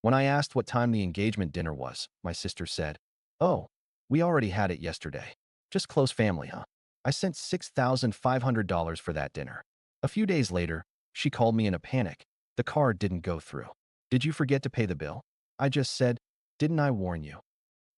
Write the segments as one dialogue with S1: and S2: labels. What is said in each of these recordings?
S1: When I asked what time the engagement dinner was, my sister said, "Oh, we already had it yesterday. Just close family, huh?" I sent $6,500 for that dinner. A few days later, she called me in a panic. The card didn't go through. "Did you forget to pay the bill?" I just said, "Didn't I warn you?"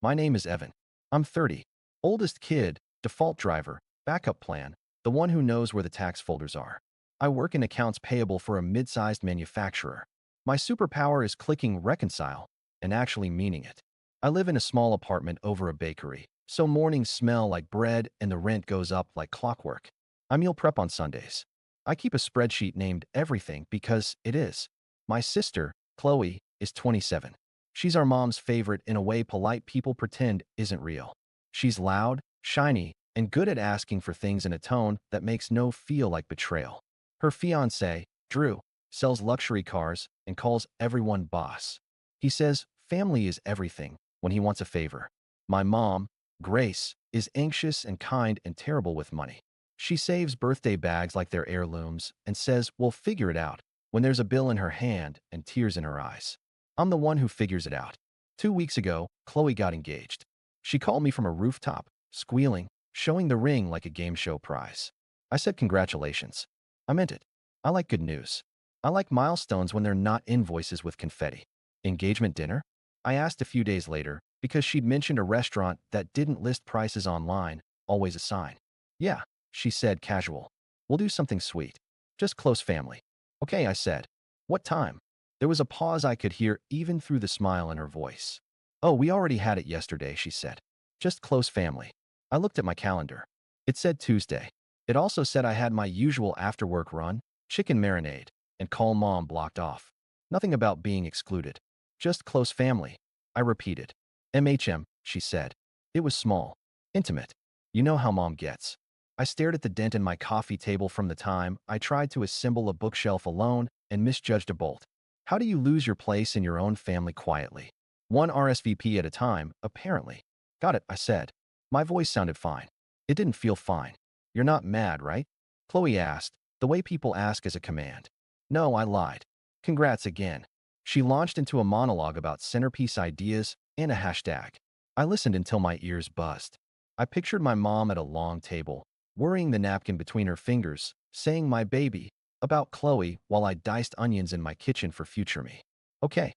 S1: My name is Evan. I'm 30. Oldest kid, default driver, backup plan, the one who knows where the tax folders are. I work in accounts payable for a mid-sized manufacturer. My superpower is clicking reconcile and actually meaning it. I live in a small apartment over a bakery, so mornings smell like bread and the rent goes up like clockwork. I meal prep on Sundays. I keep a spreadsheet named Everything because it is. My sister, Chloe, is 27. She's our mom's favorite in a way polite people pretend isn't real. She's loud, shiny, and good at asking for things in a tone that makes no feel like betrayal. Her fiancé, Drew, sells luxury cars and calls everyone boss. He says family is everything when he wants a favor. My mom, Grace, is anxious and kind and terrible with money. She saves birthday bags like they're heirlooms and says we'll figure it out when there's a bill in her hand and tears in her eyes. I'm the one who figures it out. 2 weeks ago, Chloe got engaged. She called me from a rooftop, squealing, showing the ring like a game show prize. I said congratulations. I meant it. I like good news. I like milestones when they're not invoices with confetti. Engagement dinner? I asked a few days later because she'd mentioned a restaurant that didn't list prices online, always a sign. "Yeah," she said casual. "We'll do something sweet. Just close family." "Okay," I said. "What time?" There was a pause I could hear even through the smile in her voice. "Oh, we already had it yesterday," she said. "Just close family." I looked at my calendar. It said Tuesday. It also said I had my usual after-work run, chicken marinade, and call mom blocked off. Nothing about being excluded. Just close family. I repeated. "MHM," she said. It was small. Intimate. You know how mom gets. I stared at the dent in my coffee table from the time I tried to assemble a bookshelf alone and misjudged a bolt. How do you lose your place in your own family quietly? One RSVP at a time, apparently. "Got it," I said. My voice sounded fine. It didn't feel fine. "You're not mad, right?" Chloe asked, the way people ask as a command. "No," I lied. "Congrats again." She launched into a monologue about centerpiece ideas and a hashtag. I listened until my ears buzzed. I pictured my mom at a long table, worrying the napkin between her fingers, saying "my baby" about Chloe while I diced onions in my kitchen for future me. "Okay,"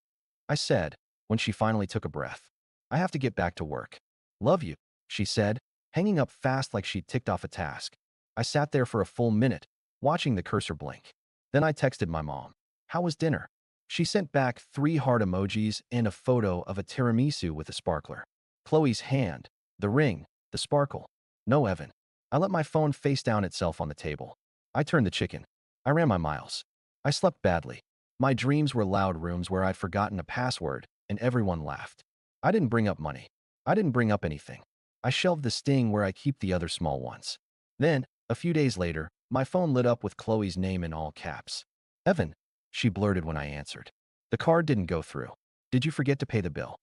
S1: I said, when she finally took a breath. "I have to get back to work." "Love you," she said, hanging up fast like she'd ticked off a task. I sat there for a full minute, watching the cursor blink. Then I texted my mom. "How was dinner?" She sent back 3 heart emojis and a photo of a tiramisu with a sparkler. Chloe's hand, the ring, the sparkle. No, Evan. I let my phone face down itself on the table. I turned the chicken. I ran my miles. I slept badly. My dreams were loud rooms where I'd forgotten a password, and everyone laughed. I didn't bring up money. I didn't bring up anything. I shelved the sting where I keep the other small ones. Then, a few days later, my phone lit up with Chloe's name in all caps. "Evan," she blurted when I answered. "The card didn't go through. Did you forget to pay the bill?"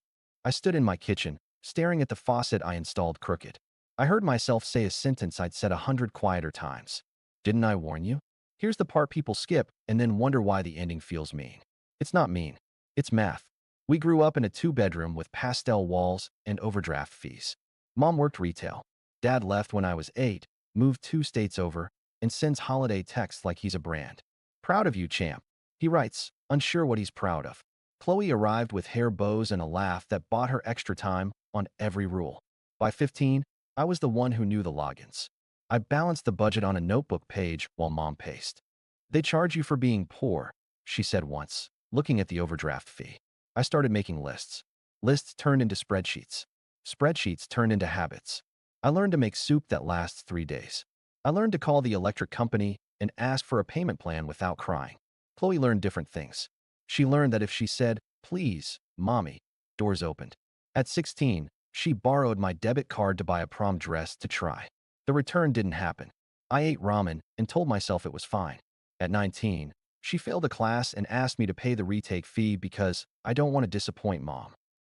S1: I stood in my kitchen, staring at the faucet I installed crooked. I heard myself say a sentence I'd said 100 quieter times. "Didn't I warn you?" Here's the part people skip and then wonder why the ending feels mean. It's not mean. It's math. We grew up in a 2-bedroom with pastel walls and overdraft fees. Mom worked retail. Dad left when I was 8, moved 2 states over, and sends holiday texts like he's a brand. "Proud of you, champ," he writes, unsure what he's proud of. Chloe arrived with hair bows and a laugh that bought her extra time on every rule. By 15, I was the one who knew the logins. I balanced the budget on a notebook page while mom paced. "They charge you for being poor," she said once, looking at the overdraft fee. I started making lists. Lists turned into spreadsheets. Spreadsheets turned into habits. I learned to make soup that lasts 3 days. I learned to call the electric company and ask for a payment plan without crying. Chloe learned different things. She learned that if she said, "Please, mommy," doors opened. At 16, she borrowed my debit card to buy a prom dress to try. The return didn't happen. I ate ramen and told myself it was fine. At 19, she failed a class and asked me to pay the retake fee because I don't want to disappoint mom.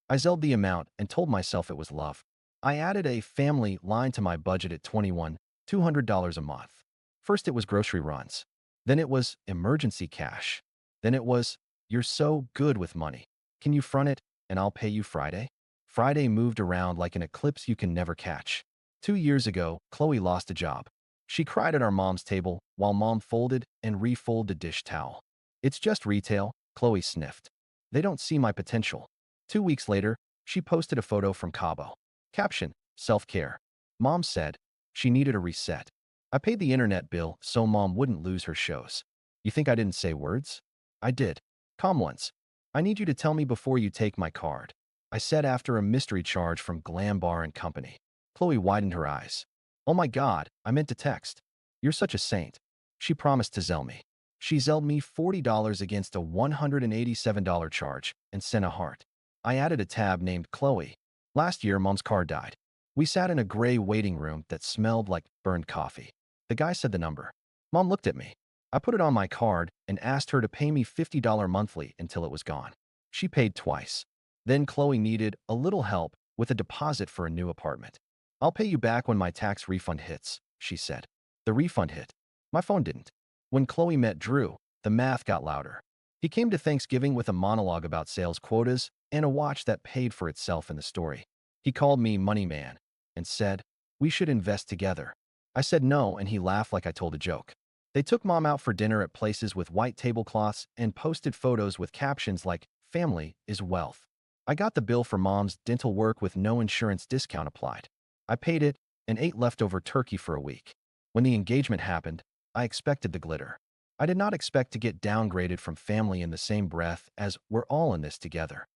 S1: I zelled the amount and told myself it was love. I added a family line to my budget at 21, $200 a month. First it was grocery runs. Then it was emergency cash. Then it was, "You're so good with money." Can you front it, and I'll pay you Friday? Friday moved around like an eclipse you can never catch. 2 years ago, Chloe lost a job. She cried at our mom's table while mom folded and refolded the dish towel. It's just retail, Chloe sniffed. They don't see my potential. 2 weeks later, she posted a photo from Cabo. Caption, self-care. Mom said she needed a reset. I paid the internet bill so mom wouldn't lose her shows. You think I didn't say words? I did. Calm once. I need you to tell me before you take my card. I said after a mystery charge from Glam Bar and Company. Chloe widened her eyes. Oh my God, I meant to text. You're such a saint. She promised to Zelle me. She Zelled me $40 against a $187 charge and sent a heart. I added a tab named Chloe. Last year, mom's car died. We sat in a gray waiting room that smelled like burned coffee. The guy said the number. Mom looked at me. I put it on my card and asked her to pay me $50 monthly until it was gone. She paid twice. Then Chloe needed a little help with a deposit for a new apartment. I'll pay you back when my tax refund hits, she said. The refund hit. My phone didn't. When Chloe met Drew, the math got louder. He came to Thanksgiving with a monologue about sales quotas and a watch that paid for itself in the story. He called me Money Man and said, we should invest together. I said no, and he laughed like I told a joke. They took mom out for dinner at places with white tablecloths and posted photos with captions like, family is wealth. I got the bill for mom's dental work with no insurance discount applied. I paid it and ate leftover turkey for a week. When the engagement happened, I expected the glitter. I did not expect to get downgraded from family in the same breath as we're all in this together.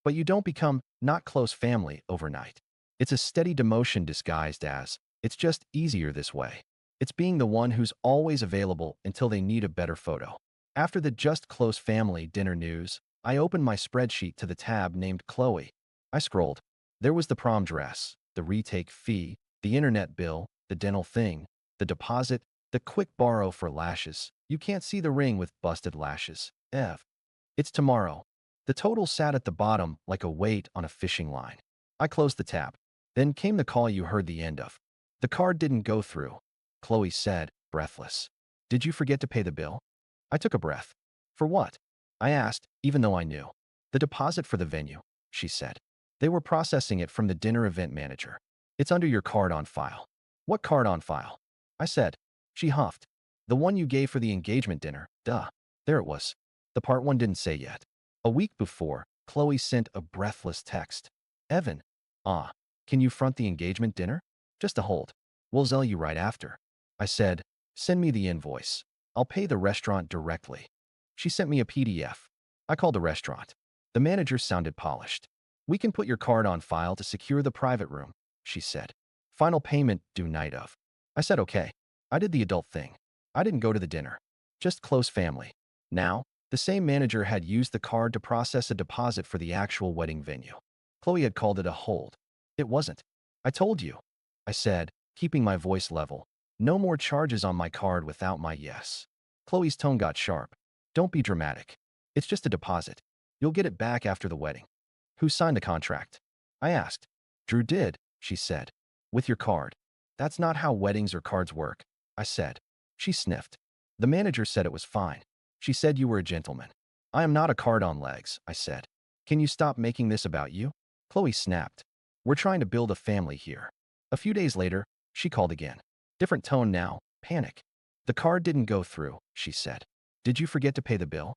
S1: But you don't become not close family overnight. It's a steady demotion disguised as, it's just easier this way. It's being the one who's always available until they need a better photo. After the just close family dinner news, I opened my spreadsheet to the tab named Chloe. I scrolled. There was the prom dress, the retake fee, the internet bill, the dental thing, the deposit, the quick borrow for lashes. You can't see the ring with busted lashes. It's tomorrow. The total sat at the bottom like a weight on a fishing line. I closed the tab. Then came the call you heard the end of. The card didn't go through. Chloe said, breathless. Did you forget to pay the bill? I took a breath. For what? I asked, even though I knew. The deposit for the venue, she said. They were processing it from the dinner event manager. It's under your card on file. What card on file? I said. She huffed. The one you gave for the engagement dinner, duh. There it was. The part one didn't say yet. A week before, Chloe sent a breathless text. Evan, can you front the engagement dinner? Just a hold. We'll Zelle you right after. I said, send me the invoice. I'll pay the restaurant directly. She sent me a PDF. I called the restaurant. The manager sounded polished. We can put your card on file to secure the private room, she said. Final payment due night of. I said okay. I did the adult thing. I didn't go to the dinner. Just close family. Now, the same manager had used the card to process a deposit for the actual wedding venue. Chloe had called it a hold. It wasn't. I told you. I said, keeping my voice level. No more charges on my card without my yes. Chloe's tone got sharp. Don't be dramatic. It's just a deposit. You'll get it back after the wedding. Who signed the contract? I asked. Drew did, she said. With your card. That's not how weddings or cards work, I said. She sniffed. The manager said it was fine. She said you were a gentleman. I am not a card on legs, I said. Can you stop making this about you? Chloe snapped. We're trying to build a family here. A few days later, she called again. Different tone now, panic. The card didn't go through, she said. Did you forget to pay the bill?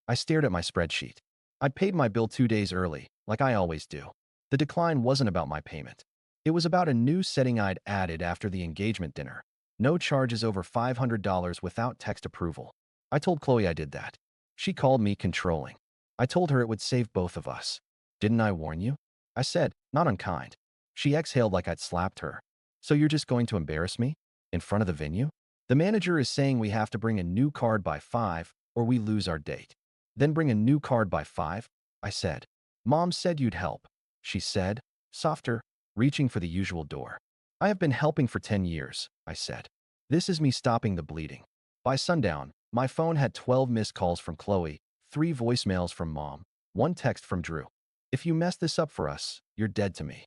S1: I stared at my spreadsheet. I'd paid my bill 2 days early, like I always do. The decline wasn't about my payment. It was about a new setting I'd added after the engagement dinner. No charges over $500 without text approval. I told Chloe I did that. She called me controlling. I told her it would save both of us. Didn't I warn you? I said, not unkind. She exhaled like I'd slapped her. So you're just going to embarrass me? In front of the venue? The manager is saying we have to bring a new card by 5 or we lose our date. Then bring a new card by 5? I said. Mom said you'd help. She said, softer, reaching for the usual door. I have been helping for 10 years, I said. This is me stopping the bleeding. By sundown, my phone had 12 missed calls from Chloe, 3 voicemails from Mom, 1 text from Drew. If you mess this up for us, you're dead to me.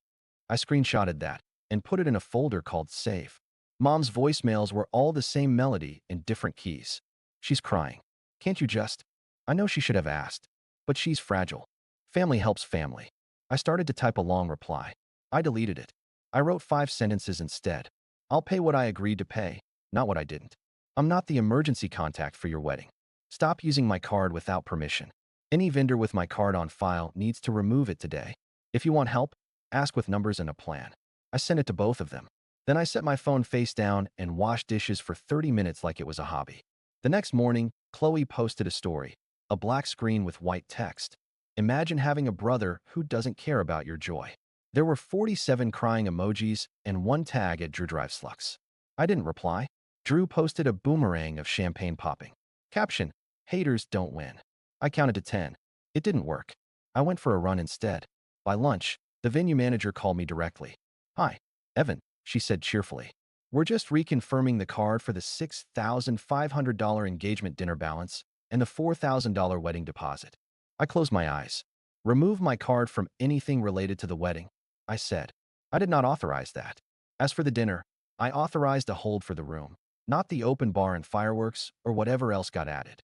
S1: I screenshotted that and put it in a folder called Save. Mom's voicemails were all the same melody in different keys. She's crying. Can't you just? I know she should have asked, but she's fragile. Family helps family. I started to type a long reply. I deleted it. I wrote 5 sentences instead. I'll pay what I agreed to pay, not what I didn't. I'm not the emergency contact for your wedding. Stop using my card without permission. Any vendor with my card on file needs to remove it today. If you want help, ask with numbers and a plan. I sent it to both of them. Then I set my phone face down and washed dishes for 30 minutes like it was a hobby. The next morning, Chloe posted a story, a black screen with white text. Imagine having a brother who doesn't care about your joy. There were 47 crying emojis and one tag at Drew Drive Slux. I didn't reply. Drew posted a boomerang of champagne popping. Caption, haters don't win. I counted to 10. It didn't work. I went for a run instead. By lunch, the venue manager called me directly. Hi, Evan, she said cheerfully. We're just reconfirming the card for the $6,500 engagement dinner balance and the $4,000 wedding deposit. I closed my eyes. Remove my card from anything related to the wedding, I said. I did not authorize that. As for the dinner, I authorized a hold for the room, not the open bar and fireworks or whatever else got added.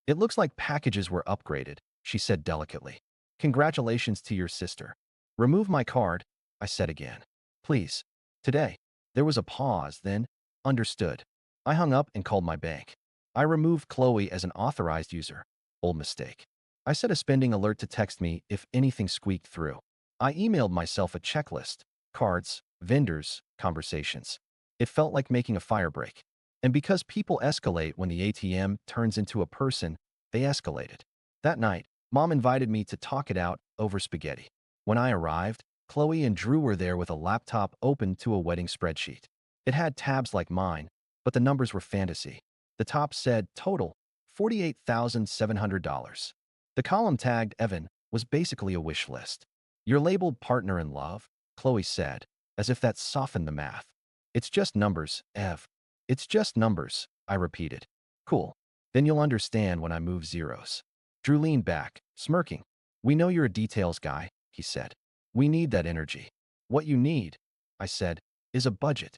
S1: It looks like packages were upgraded, she said delicately. Congratulations to your sister. Remove my card, I said again. Please. Today. There was a pause, then, understood. I hung up and called my bank. I removed Chloe as an authorized user. Old mistake. I set a spending alert to text me if anything squeaked through. I emailed myself a checklist, cards, vendors, conversations. It felt like making a fire break. And because people escalate when the ATM turns into a person, they escalated. That night, Mom invited me to talk it out over spaghetti. When I arrived, Chloe and Drew were there with a laptop open to a wedding spreadsheet. It had tabs like mine, but the numbers were fantasy. The top said total, $48,700. The column tagged Evan was basically a wish list. You're labeled partner in love, Chloe said, as if that softened the math. It's just numbers, Ev. It's just numbers, I repeated. Cool. Then you'll understand when I move zeros. Drew leaned back, smirking. We know you're a details guy, he said. We need that energy. What you need, I said, is a budget.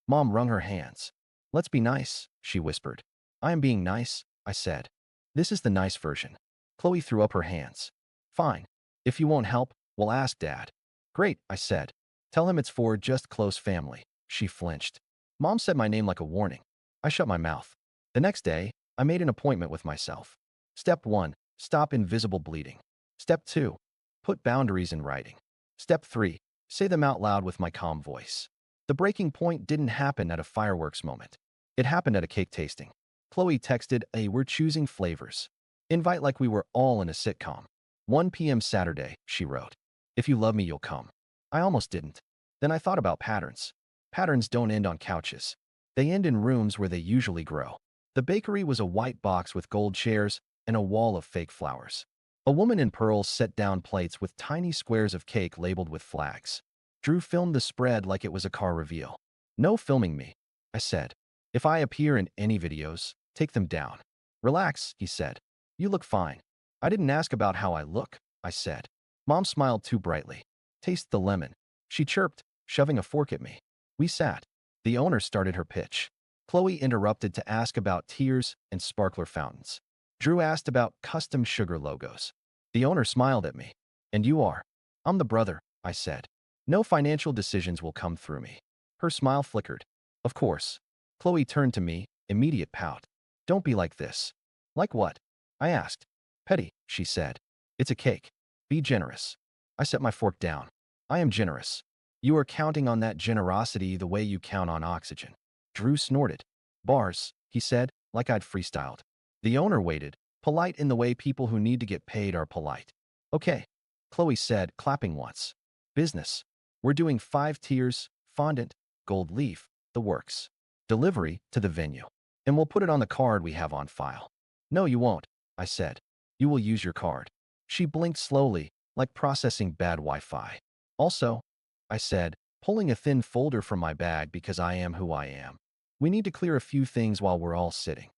S1: Mom wrung her hands. Let's be nice, she whispered. I am being nice, I said. This is the nice version. Chloe threw up her hands. Fine. If you won't help, we'll ask Dad. Great, I said. Tell him it's for just close family. She flinched. Mom said my name like a warning. I shut my mouth. The next day, I made an appointment with myself. Step 1. Stop invisible bleeding. Step 2. Put boundaries in writing. Step 3. Say them out loud with my calm voice. The breaking point didn't happen at a fireworks moment. It happened at a cake tasting. Chloe texted, we're choosing flavors. Invite like we were all in a sitcom. 1 p.m. Saturday, she wrote. If you love me, you'll come. I almost didn't. Then I thought about patterns. Patterns don't end on couches. They end in rooms where they usually grow. The bakery was a white box with gold chairs and a wall of fake flowers. A woman in pearls set down plates with tiny squares of cake labeled with flags. Drew filmed the spread like it was a car reveal. No filming me, I said. If I appear in any videos, take them down. Relax, he said. You look fine. I didn't ask about how I look, I said. Mom smiled too brightly. Taste the lemon, she chirped, shoving a fork at me. We sat. The owner started her pitch. Chloe interrupted to ask about tears and sparkler fountains. Drew asked about custom sugar logos. The owner smiled at me. And you are? I'm the brother, I said. No financial decisions will come through me. Her smile flickered. Of course. Chloe turned to me, immediate pout. Don't be like this. Like what? I asked. Petty, she said. It's a cake. Be generous. I set my fork down. I am generous. You are counting on that generosity the way you count on oxygen. Drew snorted. Bars, he said, like I'd freestyled. The owner waited, polite in the way people who need to get paid are polite. Okay, Chloe said, clapping once. Business. We're doing 5 tiers, fondant, gold leaf, the works. Delivery to the venue. And we'll put it on the card we have on file. No, you won't, I said. You will use your card. She blinked slowly, like processing bad Wi-Fi. Also, I said, pulling a thin folder from my bag because I am who I am. We need to clear a few things while we're all sitting.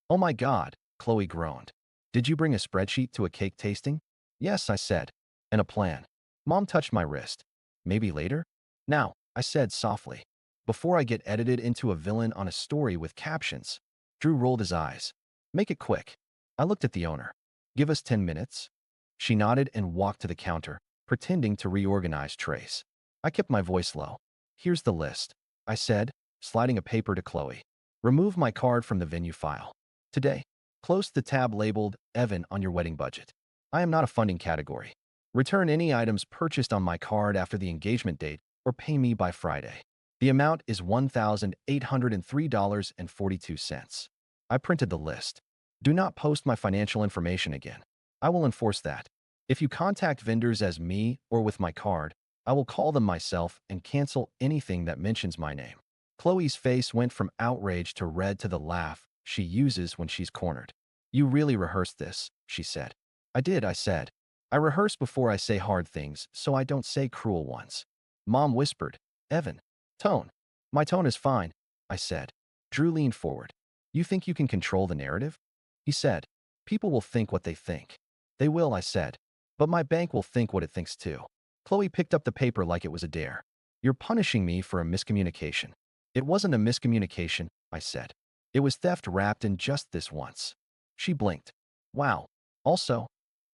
S1: Oh my God, Chloe groaned. Did you bring a spreadsheet to a cake tasting? Yes, I said. And a plan. Mom touched my wrist. Maybe later? Now, I said softly. Before I get edited into a villain on a story with captions. Drew rolled his eyes. Make it quick. I looked at the owner. Give us 10 minutes. She nodded and walked to the counter, pretending to reorganize trays. I kept my voice low. Here's the list, I said, sliding a paper to Chloe. Remove my card from the venue file. Today, close the tab labeled Evan on your wedding budget. I am not a funding category. Return any items purchased on my card after the engagement date or pay me by Friday. The amount is $1,803.42. I printed the list. Do not post my financial information again. I will enforce that. If you contact vendors as me or with my card, I will call them myself and cancel anything that mentions my name. Chloe's face went from outrage to red to the laugh she uses when she's cornered. You really rehearsed this, she said. I did, I said. I rehearse before I say hard things, so I don't say cruel ones. Mom whispered, Evan. Tone. My tone is fine, I said. Drew leaned forward. You think you can control the narrative? He said. People will think what they think. They will, I said. But my bank will think what it thinks too. Chloe picked up the paper like it was a dare. You're punishing me for a miscommunication. It wasn't a miscommunication, I said. It was theft wrapped in just this once. She blinked. Wow. Also,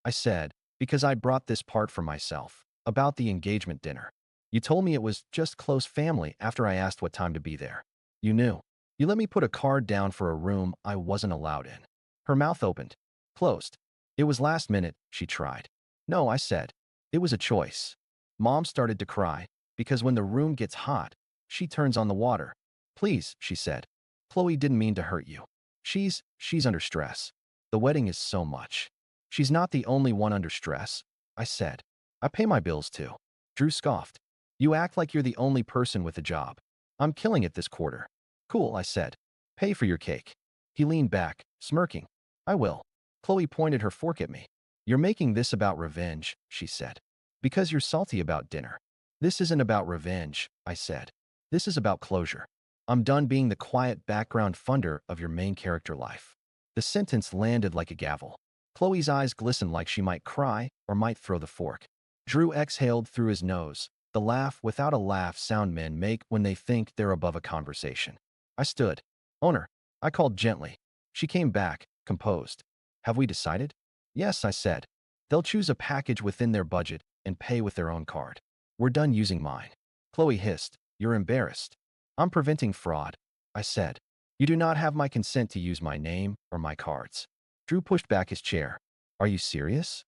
S1: I said, because I brought this part for myself, about the engagement dinner. You told me it was just close family after I asked what time to be there. You knew. You let me put a card down for a room I wasn't allowed in. Her mouth opened. Closed. It was last minute, she tried. No, I said. It was a choice. Mom started to cry, because when the room gets hot, she turns on the water. Please, she said. Chloe didn't mean to hurt you. She's under stress. The wedding is so much. She's not the only one under stress, I said. I pay my bills too. Drew scoffed. You act like you're the only person with a job. I'm killing it this quarter. Cool, I said. Pay for your cake. He leaned back, smirking. I will. Chloe pointed her fork at me. You're making this about revenge, she said. Because you're salty about dinner. This isn't about revenge, I said. This is about closure. I'm done being the quiet background funder of your main character life. The sentence landed like a gavel. Chloe's eyes glistened like she might cry or might throw the fork. Drew exhaled through his nose, the laugh without a laugh sound men make when they think they're above a conversation. I stood. Owner, I called gently. She came back, composed. Have we decided? Yes, I said. They'll choose a package within their budget and pay with their own card. We're done using mine. Chloe hissed. You're embarrassed. I'm preventing fraud, I said. You do not have my consent to use my name or my cards. Drew pushed back his chair. Are you serious?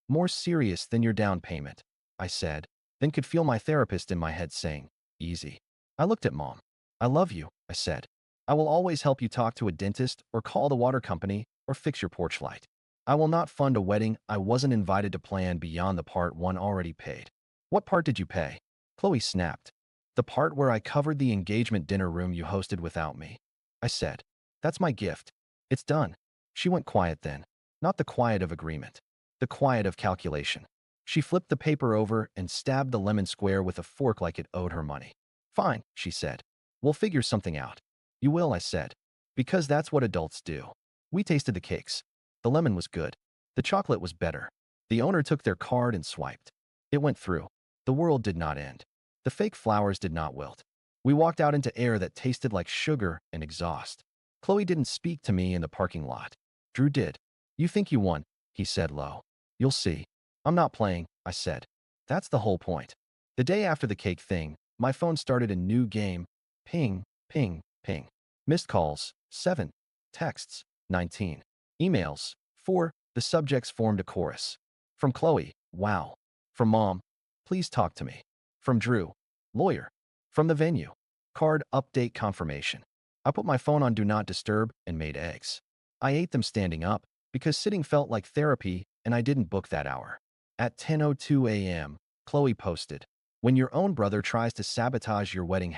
S1: More serious than your down payment, I said, then could feel my therapist in my head saying, easy. I looked at Mom. I love you, I said. I will always help you talk to a dentist or call the water company or fix your porch light. I will not fund a wedding I wasn't invited to plan beyond the part one already paid. What part did you pay? Chloe snapped. The part where I covered the engagement dinner room you hosted without me. I said, that's my gift. It's done. She went quiet then. Not the quiet of agreement. The quiet of calculation. She flipped the paper over and stabbed the lemon square with a fork like it owed her money. Fine, she said. We'll figure something out. You will, I said. Because that's what adults do. We tasted the cakes. The lemon was good. The chocolate was better. The owner took their card and swiped. It went through. The world did not end. The fake flowers did not wilt. We walked out into air that tasted like sugar and exhaust. Chloe didn't speak to me in the parking lot. Drew did. You think you won, he said low. You'll see. I'm not playing, I said. That's the whole point. The day after the cake thing, my phone started a new game. Ping, ping, ping. Missed calls, 7. Texts, 19. Emails, 4. The subjects formed a chorus. From Chloe, wow. From Mom, please talk to me. From Drew, lawyer. From the venue, card update confirmation. I put my phone on Do Not Disturb and made eggs. I ate them standing up because sitting felt like therapy and I didn't book that hour. At 10:02 a.m., Chloe posted, when your own brother tries to sabotage your wedding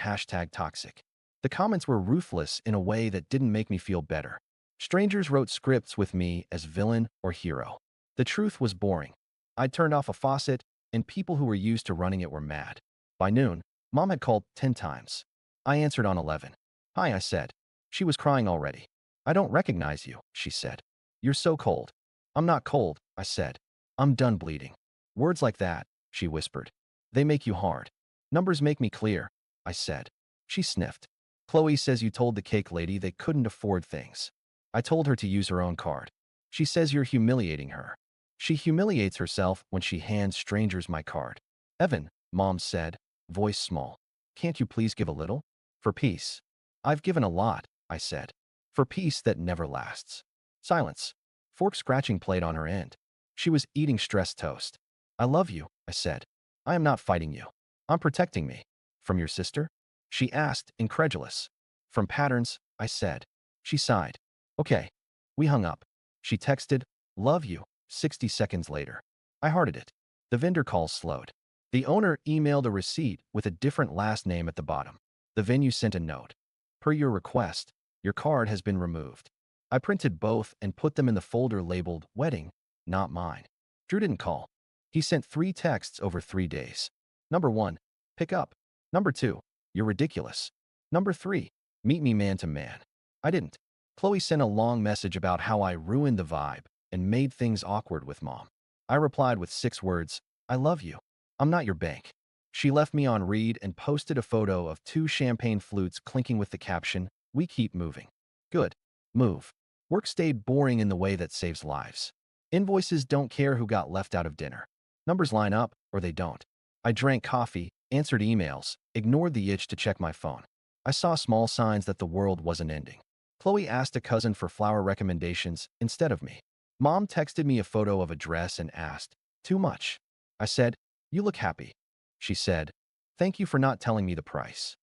S1: #toxic. The comments were ruthless in a way that didn't make me feel better. Strangers wrote scripts with me as villain or hero. The truth was boring. I'd turned off a faucet, and people who were used to running it were mad. By noon, Mom had called 10 times. I answered on 11. Hi, I said. She was crying already. I don't recognize you, she said. You're so cold. I'm not cold, I said. I'm done bleeding. Words like that, she whispered. They make you hard. Numbers make me clear, I said. She sniffed. Chloe says you told the cake lady they couldn't afford things. I told her to use her own card. She says you're humiliating her. She humiliates herself when she hands strangers my card. Evan, Mom said, voice small. Can't you please give a little? For peace. I've given a lot, I said. For peace that never lasts. Silence. Fork scratching played on her end. She was eating stressed toast. I love you, I said. I am not fighting you. I'm protecting me. From your sister? She asked, incredulous. From patterns, I said. She sighed. Okay. We hung up. She texted, love you, 60 seconds later. I hearted it. The vendor calls slowed. The owner emailed a receipt with a different last name at the bottom. The venue sent a note. Per your request, your card has been removed. I printed both and put them in the folder labeled wedding, not mine. Drew didn't call. He sent 3 texts over 3 days. Number 1, pick up. Number 2, you're ridiculous. Number 3, meet me man to man. I didn't. Chloe sent a long message about how I ruined the vibe and made things awkward with Mom. I replied with 6 words, I love you. I'm not your bank. She left me on read and posted a photo of 2 champagne flutes clinking with the caption, we keep moving. Good. Move. Work stayed boring in the way that saves lives. Invoices don't care who got left out of dinner. Numbers line up, or they don't. I drank coffee, answered emails, ignored the itch to check my phone. I saw small signs that the world wasn't ending. Chloe asked a cousin for flower recommendations instead of me. Mom texted me a photo of a dress and asked, too much. I said, you look happy. She said, thank you for not telling me the price.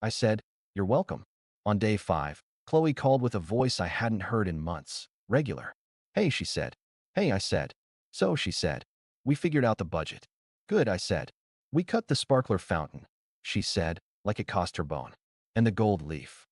S1: I said, you're welcome. On day 5, Chloe called with a voice I hadn't heard in months. Regular. Hey, she said. Hey, I said. So, she said. We figured out the budget. Good, I said. We cut the sparkler fountain, she said, like it cost her bone. And the gold leaf.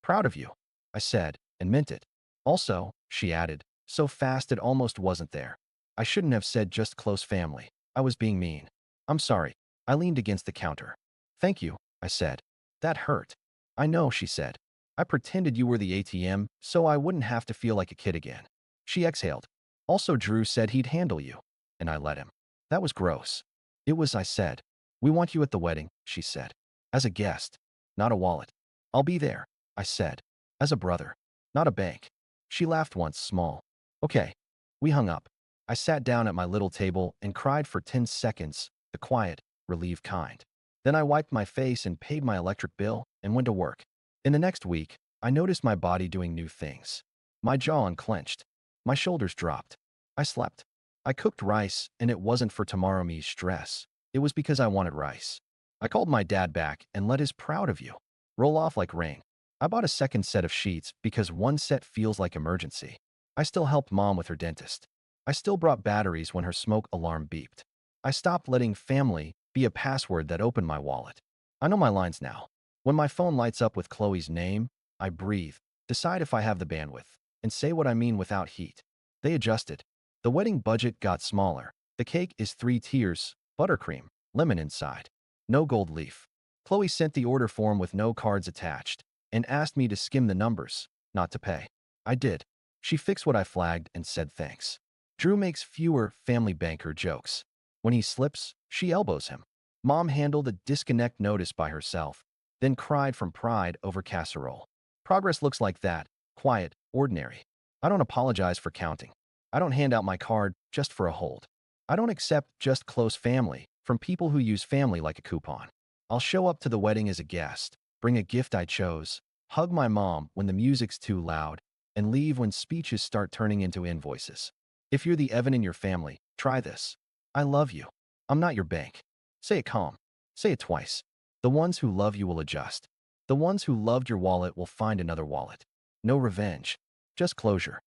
S1: Proud of you, I said, and meant it. Also, she added, so fast it almost wasn't there. I shouldn't have said just close family. I was being mean. I'm sorry. I leaned against the counter. Thank you, I said. That hurt. I know, she said. I pretended you were the ATM so I wouldn't have to feel like a kid again. She exhaled. Also, Drew said he'd handle you. And I let him. That was gross. It was, I said. We want you at the wedding, she said. As a guest, not a wallet. I'll be there, I said. As a brother, not a bank. She laughed once, small. Okay. We hung up. I sat down at my little table and cried for 10 seconds, the quiet, relieved kind. Then I wiped my face and paid my electric bill and went to work. In the next week, I noticed my body doing new things. My jaw unclenched. My shoulders dropped. I slept. I cooked rice, and it wasn't for tomorrow me's stress. It was because I wanted rice. I called my dad back and let his proud of you roll off like rain. I bought a second set of sheets because one set feels like emergency. I still helped Mom with her dentist. I still brought batteries when her smoke alarm beeped. I stopped letting family be a password that opened my wallet. I know my lines now. When my phone lights up with Chloe's name, I breathe, decide if I have the bandwidth, and say what I mean without heat. They adjusted. The wedding budget got smaller. The cake is 3 tiers, buttercream, lemon inside. No gold leaf. Chloe sent the order form with no cards attached and asked me to skim the numbers, not to pay. I did. She fixed what I flagged and said thanks. Drew makes fewer family banker jokes. When he slips, she elbows him. Mom handled a disconnect notice by herself, then cried from pride over casserole. Progress looks like that, quiet, ordinary. I don't apologize for counting. I don't hand out my card just for a hold. I don't accept just close family from people who use family like a coupon. I'll show up to the wedding as a guest, bring a gift I chose, hug my mom when the music's too loud, and leave when speeches start turning into invoices. If you're the Evan in your family, try this. I love you. I'm not your bank. Say it calm. Say it twice. The ones who love you will adjust. The ones who loved your wallet will find another wallet. No revenge. Just closure.